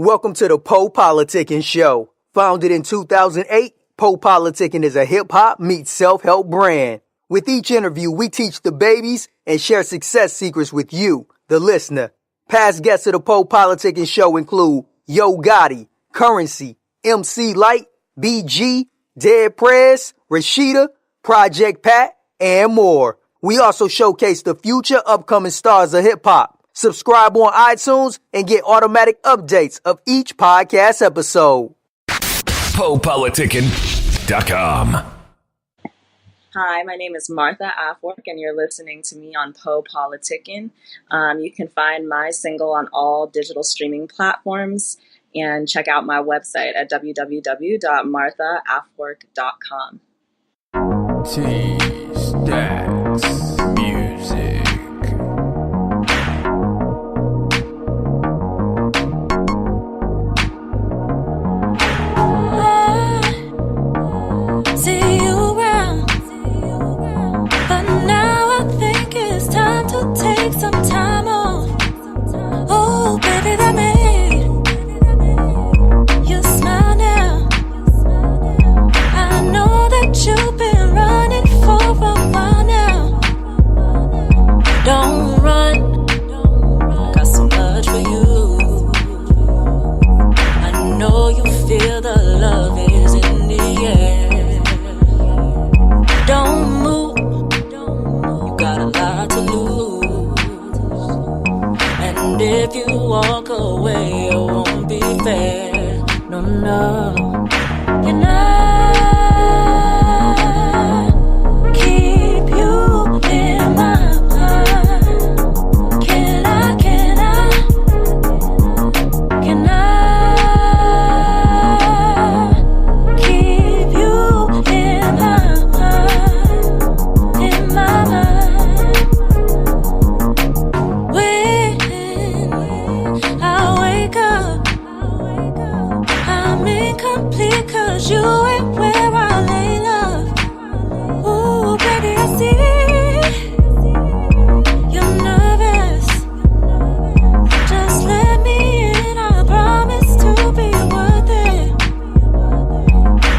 Welcome to the PoPolitickin show. Founded in 2008, PoPolitickin is a hip-hop meets self-help brand. With each interview, we teach the babies and share success secrets with you, the listener. Past guests of the PoPolitickin show include Yo Gotti, Currency, MC Light, BG, Dead Prez, Rashida, Project Pat, and more. We also showcase the future upcoming stars of hip-hop. Subscribe on iTunes and get automatic updates of each podcast episode. PoPolitickin.com. Hi, my name is Martha Afework, and you're listening to me on PoPolitickin. You can find my single on all digital streaming platforms and check out my website at www.marthaafework.com. T-Stacks Music. See you around, but now I think it's time to take some time off. Oh, baby, that made you smile now. I know that you've been running for a while now. Don't run, I got so much for you. I know you feel the love is in the air. Don't move, you got a lot to lose. And if you walk away, it won't be fair. No, no. Can I keep you in my mind? Can I keep you in my mind? In my mind. When I wake up, I'm incomplete 'cause you ain't where I lay love. Ooh, baby, I see you're nervous. Just let me in, I promise to be worth it.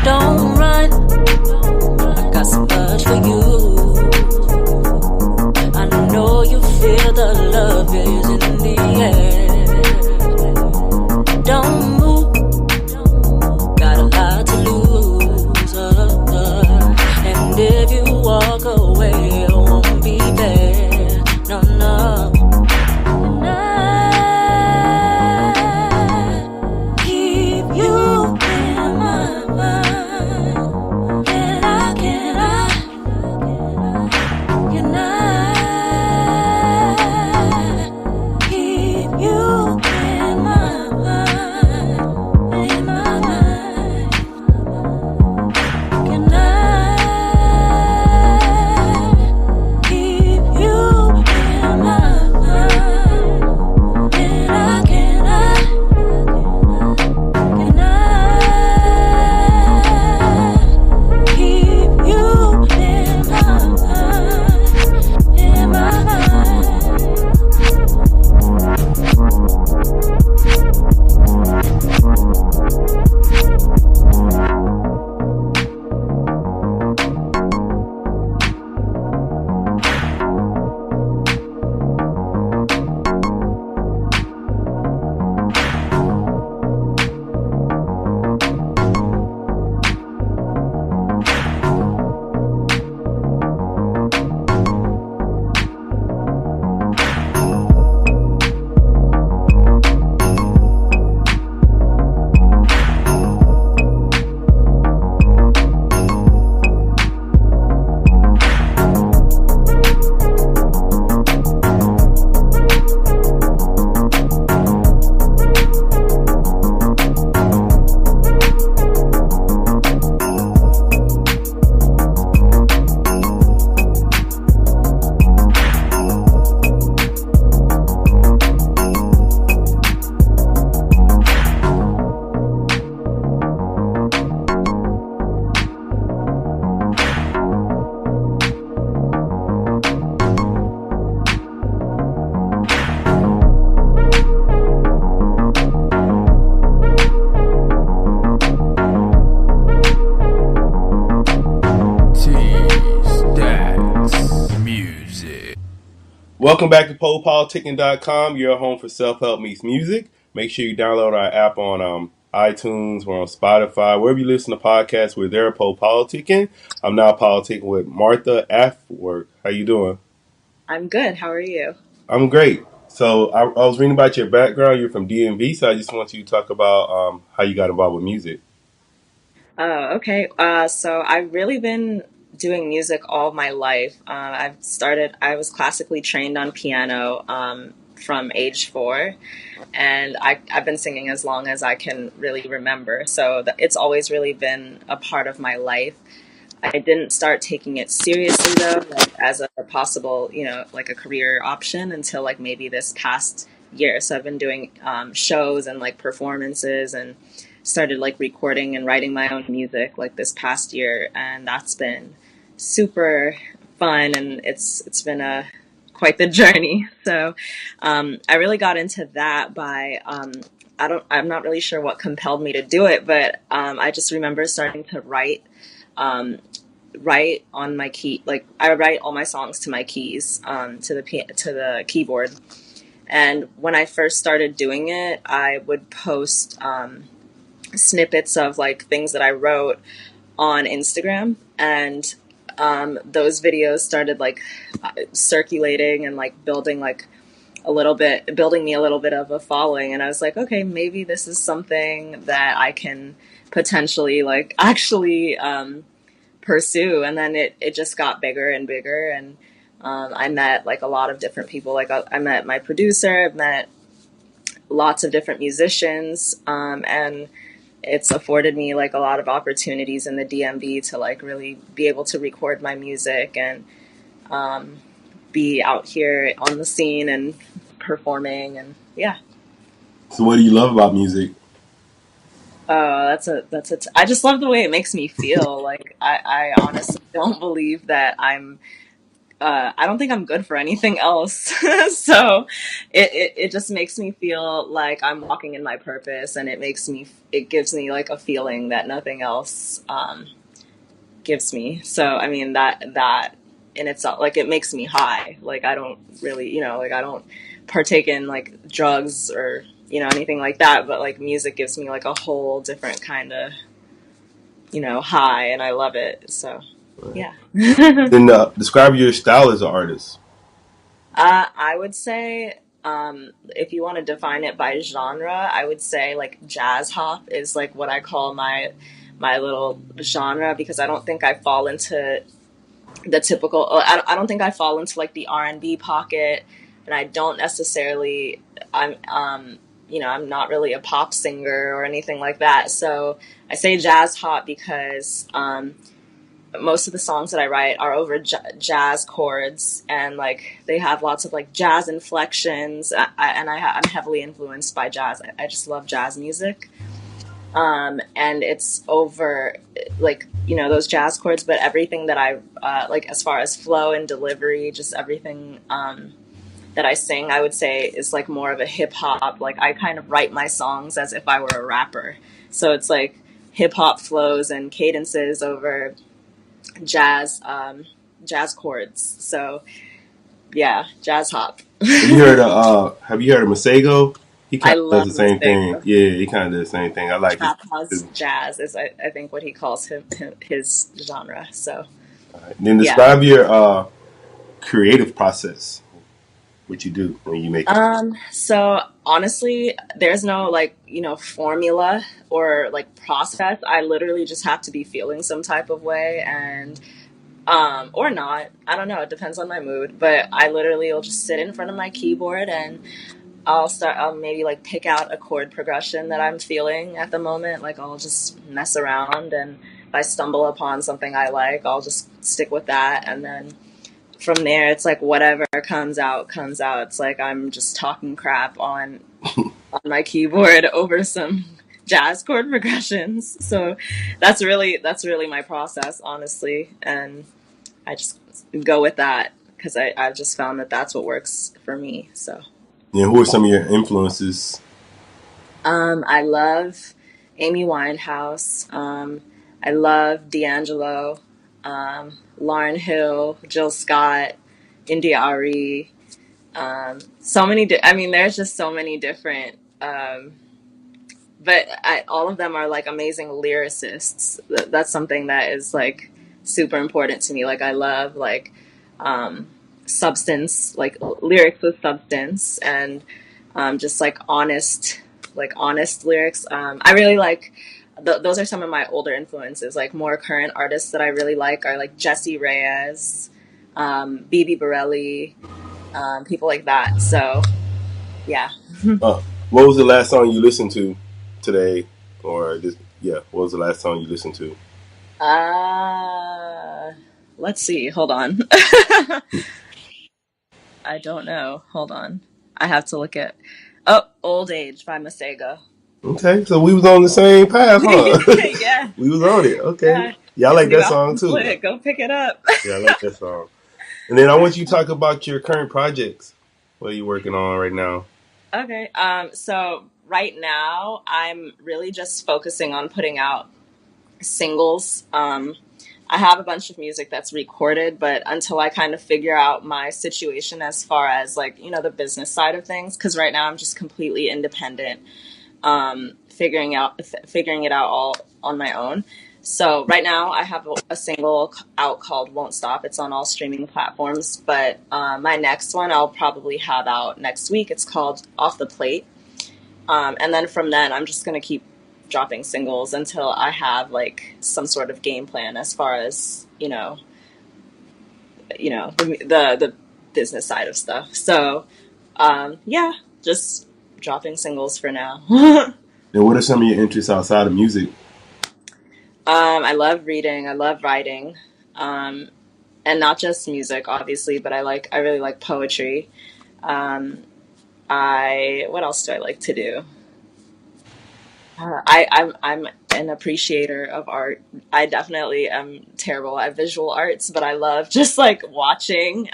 Don't run, I got so much for you. I know you feel the love is in the air. Don't move, got a lot to lose. Welcome back to PoPolitickin.com, your home for self-help meets music. Make sure you download our app on iTunes, we're on Spotify, wherever you listen to podcasts, we're there at PoPolitickin. I'm now politicking with Martha Afework. How you doing? I'm good. How are you? I'm great. So I was reading about your background. You're from DMV, so I just want you to talk about how you got involved with music. Oh, okay. So I've really been doing music all my life. I was classically trained on piano from age 4, and I've been singing as long as I can really remember. So it's always really been a part of my life. I didn't start taking it seriously though, like as a possible, like a career option until like maybe this past year. So I've been doing shows and like performances and started like recording and writing my own music like this past year, and that's been super fun, and it's been a quite the journey. So I really got into that by I'm not really sure what compelled me to do it, but I just remember starting to um, write on my key. Like I write all my songs to my keys, to the keyboard. And when I first started doing it, I would post snippets of like things that I wrote on Instagram, and those videos started like circulating and like building me a little bit of a following. And I was like, okay, maybe this is something that I can potentially like actually pursue. And then it just got bigger and bigger, and I met like a lot of different people. Like I met my producer, I've met lots of different musicians, and it's afforded me like a lot of opportunities in the DMV to like really be able to record my music and be out here on the scene and performing, and yeah. So what do you love about music? Oh, I just love the way it makes me feel. Like I honestly don't believe that I don't think I'm good for anything else. So it just makes me feel like I'm walking in my purpose, and it gives me like a feeling that nothing else gives me. So I mean that in itself, like it makes me high. Like I don't really, like I don't partake in like drugs or anything like that, but like music gives me like a whole different kind of high, and I love it. So yeah. Then describe your style as an artist. I would say, if you want to define it by genre, I would say like jazz hop is like what I call my little genre, because I don't think I fall into the typical. I don't think I fall into like the R&B pocket, and I don't necessarily. I'm not really a pop singer or anything like that. So I say jazz hop because most of the songs that I write are over jazz chords, and like they have lots of like jazz inflections. I'm heavily influenced by jazz. I just love jazz music, and it's over like those jazz chords, but everything that I like as far as flow and delivery, just everything that I sing, I would say is like more of a hip hop. Like I kind of write my songs as if I were a rapper, so it's like hip hop flows and cadences over jazz chords. So yeah, jazz hop. Have you heard of Masego? He I kind of does love the same thing. Mistake. Yeah, he kind of does the same thing. I like his Trap house too. jazz is I think what he calls his genre. So Then yeah. describe your creative process. What you do when you make it. So honestly, there's no like, formula or like process. I literally just have to be feeling some type of way, and or not. I don't know. It depends on my mood. But I literally will just sit in front of my keyboard, and I'll maybe like pick out a chord progression that I'm feeling at the moment. Like I'll just mess around, and if I stumble upon something I like, I'll just stick with that. And then from there, it's like whatever comes out, comes out. It's like I'm just talking crap on my keyboard over some jazz chord progressions. So that's really my process, honestly. And I just go with that because I've just found that that's what works for me. So Yeah, who are some of your influences? I love Amy Winehouse. I love D'Angelo, Lauryn Hill, Jill Scott, India Ari. So many. I mean, there's just so many different. But all of them are like amazing lyricists. That's something that is like super important to me. Like I love like substance, like lyrics with substance, and just like honest lyrics. I really like. Those are some of my older influences. Like more current artists that I really like are like Jessie Reyes, BB Borelli, people like that. So yeah. What was the last song you listened to today, or just what was the last song you listened to? Let's see. Hold on. I don't know. Hold on. I have to look at. Oh, Old Age by Masego. Okay, so we was on the same path, huh? Yeah. We was on it. Okay. Yeah. I like New that song album too. split. Go pick it up. Yeah, I like that song. And then I want you to talk about your current projects. What are you working on right now? Okay. So right now I'm really just focusing on putting out singles. I have a bunch of music that's recorded, but until I kind of figure out my situation as far as like, the business side of things, because right now I'm just completely independent, figuring it out all on my own. So right now I have a single out called Won't Stop. It's on all streaming platforms, but my next one I'll probably have out next week. It's called Off the Plate. And then from then I'm just going to keep dropping singles until I have like some sort of game plan as far as the business side of stuff. So just dropping singles for now. And what are some of your interests outside of music? I love reading. I love writing, and not just music, obviously, but I really like poetry. What else do I like to do? I'm an appreciator of art. I definitely am terrible at visual arts, but I love just like watching.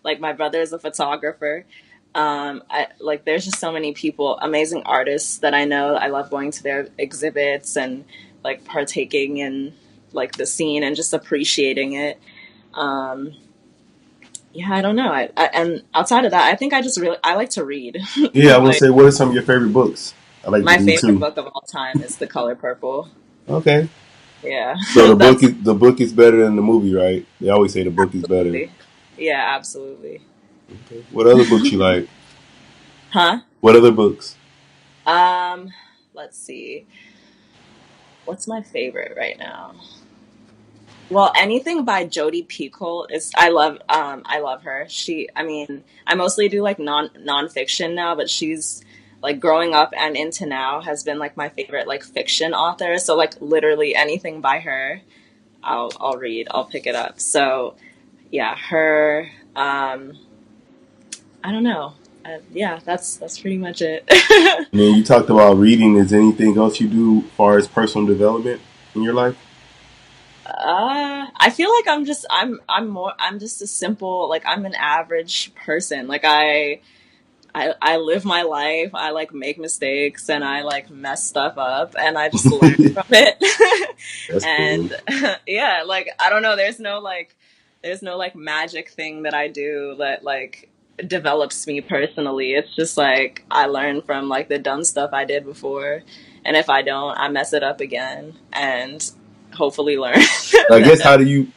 Like my brother is a photographer. There's just so many people, amazing artists that I know. I love going to their exhibits and like partaking in like the scene and just appreciating it. I don't know. And outside of that, I think I like to read. Yeah, I want Like, to say, what are some of your favorite books? I like to my read favorite too. book of all time is The Color Purple. Okay. Yeah. So That's the book is better than the movie, right? They always say the book is better. absolutely. Yeah, absolutely. Okay. What other books you like? Huh? What other books? Let's see. What's my favorite right now? Well, anything by Jodi Picoult is I love her. I mostly do like nonfiction now, but she's like growing up and into now has been like my favorite like fiction author. So like literally anything by her, I'll read, I'll pick it up. So yeah, her. I don't know. That's pretty much it. And then you talked about reading. Is there anything else you do as far as personal development in your life? I feel like I'm just a simple, like I'm an average person. Like I live my life. I like make mistakes and I like mess stuff up and I just learn from it. That's And cool. yeah, like I don't know, there's no like magic thing that I do that like develops me personally. It's just like I learn from like the dumb stuff I did before, and if I don't, I mess it up again and hopefully learn. I guess how do you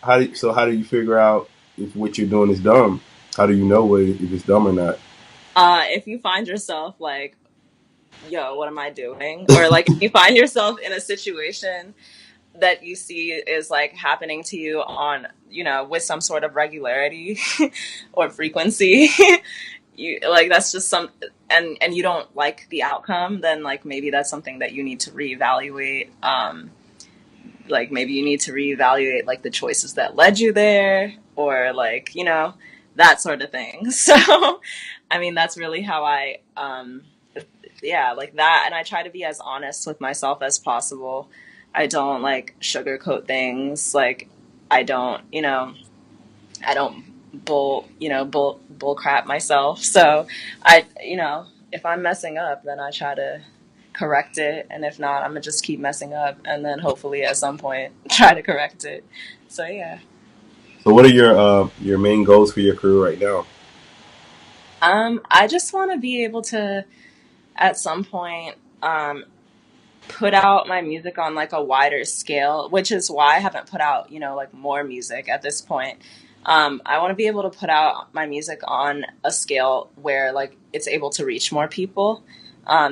figure out if what you're doing is dumb? How do you know if it's dumb or not? If you find yourself like, yo, what am I doing? Or like if you find yourself in a situation that you see is like happening to you on, with some sort of regularity or frequency, you like that's just and you don't like the outcome, then like maybe that's something that you need to reevaluate. Like maybe you need to reevaluate like the choices that led you there, or like, that sort of thing. So, I mean, that's really how like that. And I try to be as honest with myself as possible. I don't like sugarcoat things. Like I don't bull crap myself. So if I'm messing up, then I try to correct it. And if not, I'm gonna just keep messing up and then hopefully at some point try to correct it. So yeah. So what are your main goals for your career right now? I just want to be able to, at some point, put out my music on like a wider scale, which is why I haven't put out, like more music at this point. I want to be able to put out my music on a scale where like it's able to reach more people.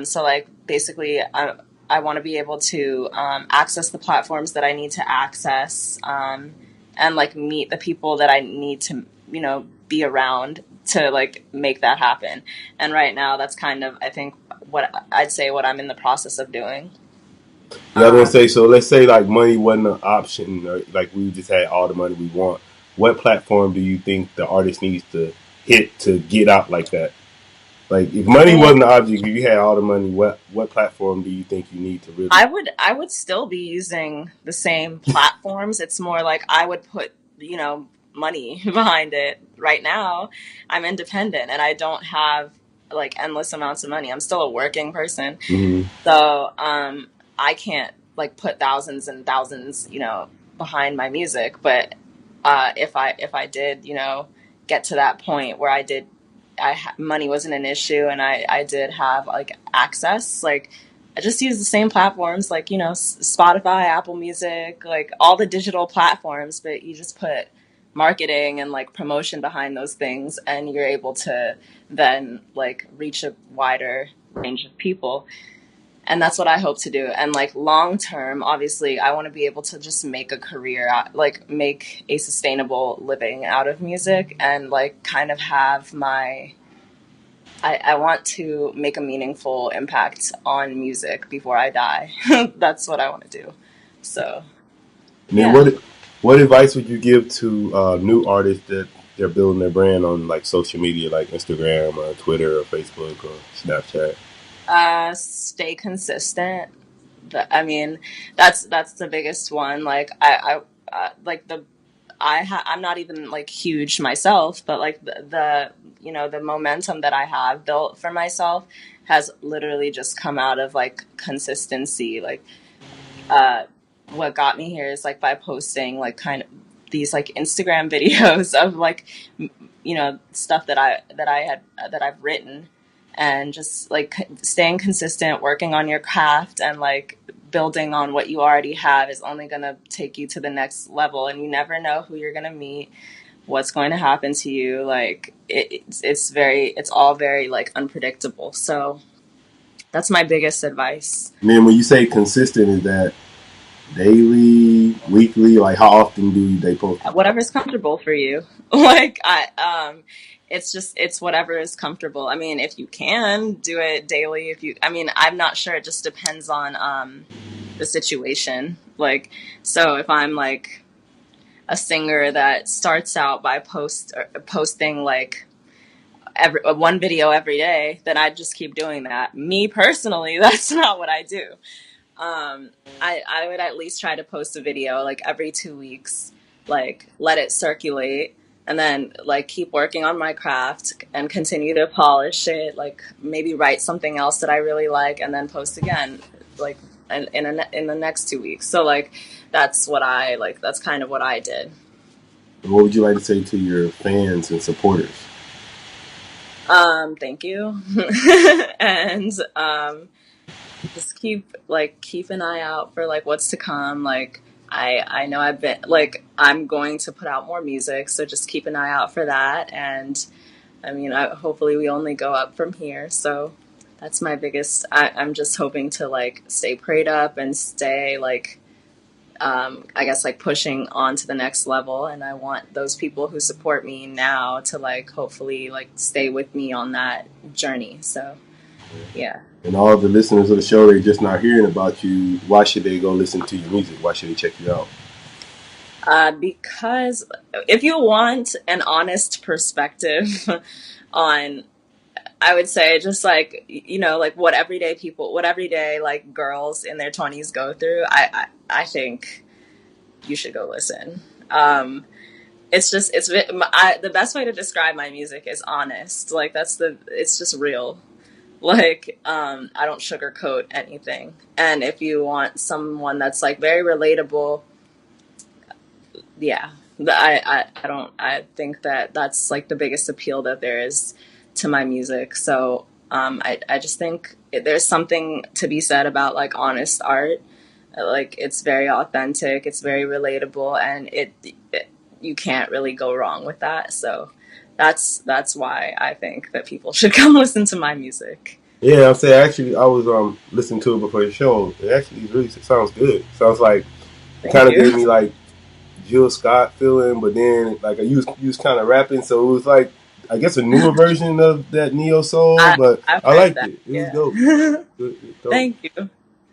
So like basically, I want to be able to access the platforms that I need to access, and like meet the people that I need to, be around to like make that happen. And right now, that's kind of, I think, what I'd say what I'm in the process of doing. Yeah, I was gonna say. So let's say like money wasn't an option, or like we just had all the money we want. What platform do you think the artist needs to hit to get out like that? Like if money wasn't the object, if you had all the money, what platform do you think you need to really? I would still be using the same platforms. It's more like I would put, money behind it. Right now, I'm independent and I don't have like endless amounts of money. I'm still a working person. Mm-hmm. So, I can't like put thousands and thousands, behind my music. But if I did, get to that point where money wasn't an issue and I did have like access, like I just use the same platforms, like, Spotify, Apple Music, like all the digital platforms, but you just put marketing and like promotion behind those things and you're able to then like reach a wider range of people. And that's what I hope to do. And like long term, obviously, I want to be able to just make a career, like make a sustainable living out of music and like kind of have I want to make a meaningful impact on music before I die. That's what I want to do. So, And then what advice would you give to new artists that they're building their brand on like social media, like Instagram or Twitter or Facebook or Snapchat? stay consistent. I mean, that's the biggest one. Like like I'm not even like huge myself, but like the momentum that I have built for myself has literally just come out of like consistency. Like, what got me here is like by posting like kind of these like Instagram videos of like, stuff that I've written, and just like staying consistent, working on your craft, and like building on what you already have is only going to take you to the next level. And you never know who you're going to meet, what's going to happen to you. Like it's all very like unpredictable. So that's my biggest advice. And then when you say consistent, is that daily, weekly? Like how often do they post? Whatever's comfortable for you. Like it's whatever is comfortable. I mean, if you can do it daily, I'm not sure. It just depends on the situation. Like, so if I'm like a singer that starts out by posting like one video every day, then I'd just keep doing that. Me personally, that's not what I do. I would at least try to post a video like every 2 weeks, like let it circulate, and then like keep working on my craft and continue to polish it. Like maybe write something else that I really like, and then post again, like in the next 2 weeks. So like that's what I like. That's kind of what I did. What would you like to say to your fans and supporters? Thank you, and just keep an eye out for like what's to come. Like I know I'm going to put out more music, so just keep an eye out for that. And I mean, hopefully we only go up from here. So that's my biggest. I'm just hoping to like stay prayed up and stay like, I guess like pushing on to the next level. And I want those people who support me now to like hopefully like stay with me on that journey. So yeah. And all the listeners of the show, they're just not hearing about you. Why should they go listen to your music? Why should they check you out? Because if you want an honest perspective on, I would say just like, like what everyday like girls in their 20s go through, I think you should go listen. The best way to describe my music is honest. Like it's just real. Like, I don't sugarcoat anything. And if you want someone that's like very relatable, yeah, I think that that's like the biggest appeal that there is to my music. So I just think there's something to be said about like honest art. Like it's very authentic, it's very relatable, and it you can't really go wrong with that. So that's why I think that people should come listen to my music. Yeah, I'm saying actually I was listening to it before the show. It actually really sounds good. Sounds like it Thank kind of you. gave me like Jill Scott feeling, but then like you was kind of rapping, so it was like I guess a newer version of that neo soul. But I've I heard liked that. it. It was Yeah. dope. Dope. Thank you.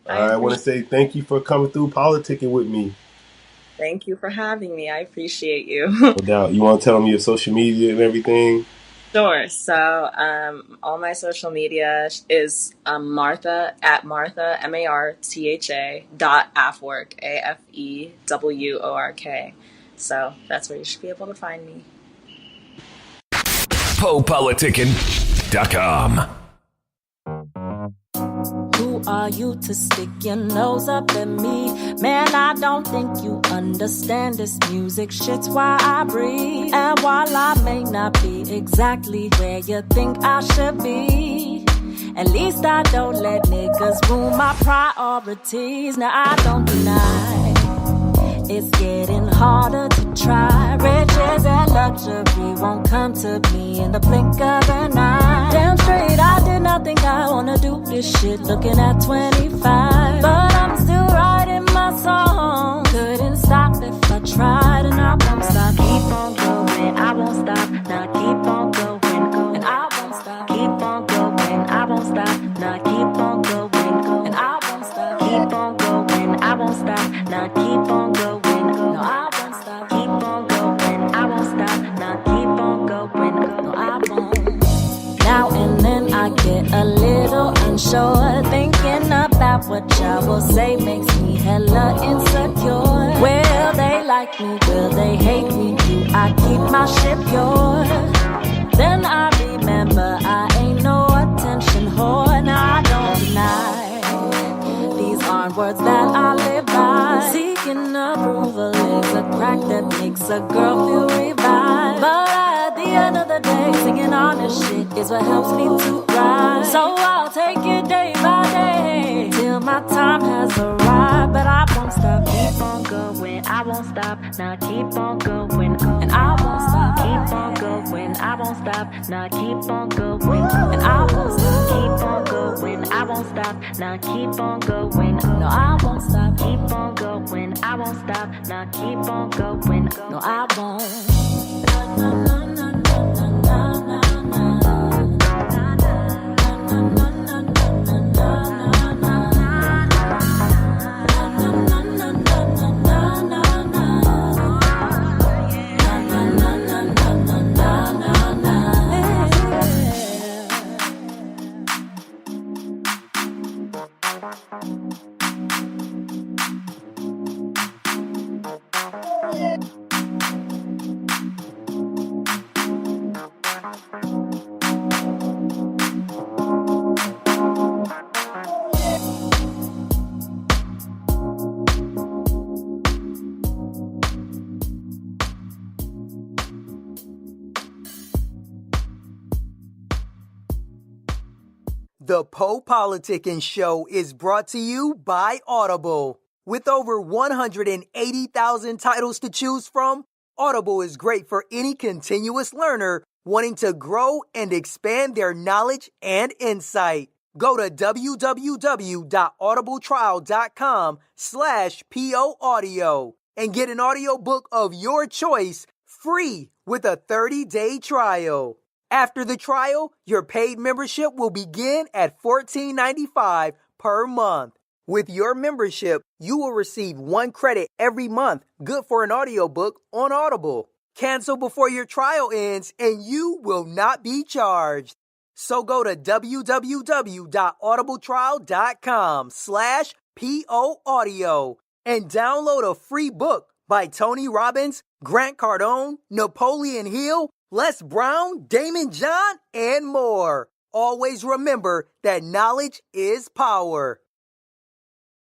I want to say thank you for coming through politicking with me. Thank you for having me. I appreciate you. No doubt. You want to tell them your social media and everything? Sure. So all my social media is Martha at Martha MARTHA .Afework AFEWORK. So that's where you should be able to find me. PoPolitickin.com. Who are you to stick your nose up at me? Man, I don't think you understand this music shit's why I breathe. And while I may not be exactly where you think I should be, at least I don't let niggas ruin my priorities. Now I don't deny it's getting harder to try. Riches and luxury won't come to me in the blink of an eye. Damn straight, I did not think I wanna do this shit looking at 25. But I'm still writing my song. Couldn't stop if I tried, and I won't stop. Keep on going, I won't stop. Now keep on going, and I won't stop. Keep on going, I won't stop. Now keep on going, and I won't stop. Keep on going, I won't stop. Now keep on going. No, I won't stop. Keep on going, I won't stop. Now keep on going. No, I won't. Now and then I get a little unsure, thinking about what y'all will say makes me hella insecure. Will they like me? Will they hate me? Do I keep my shit pure? Then I remember I ain't no attention whore. Now I don't deny these aren't words that I live by. Seeking approval is a crack that makes a girl feel revived. But at the end of the day, singing honest shit is what helps me to rise. So I'll take it day by day till my time has arrived. But I won't stop. Keep on going, I won't stop. Now keep on going, and I won't stop. Keep on going, I won't stop. Now keep on going, and I won't stop. Keep on going, I won't stop. Now keep on going. No, I won't stop. Keep on going, I won't stop. Now keep on going. No, I won't. The PoPolitickin Show is brought to you by Audible. With over 180,000 titles to choose from, Audible is great for any continuous learner wanting to grow and expand their knowledge and insight. Go to www.audibletrial.com/POAudio and get an audiobook of your choice free with a 30-day trial. After the trial, your paid membership will begin at $14.95 per month. With your membership, you will receive 1 credit every month, good for an audiobook on Audible. Cancel before your trial ends and you will not be charged. So go to www.audibletrial.com/POAudio and download a free book by Tony Robbins, Grant Cardone, Napoleon Hill, Les Brown, Damon John, and more. Always remember that knowledge is power.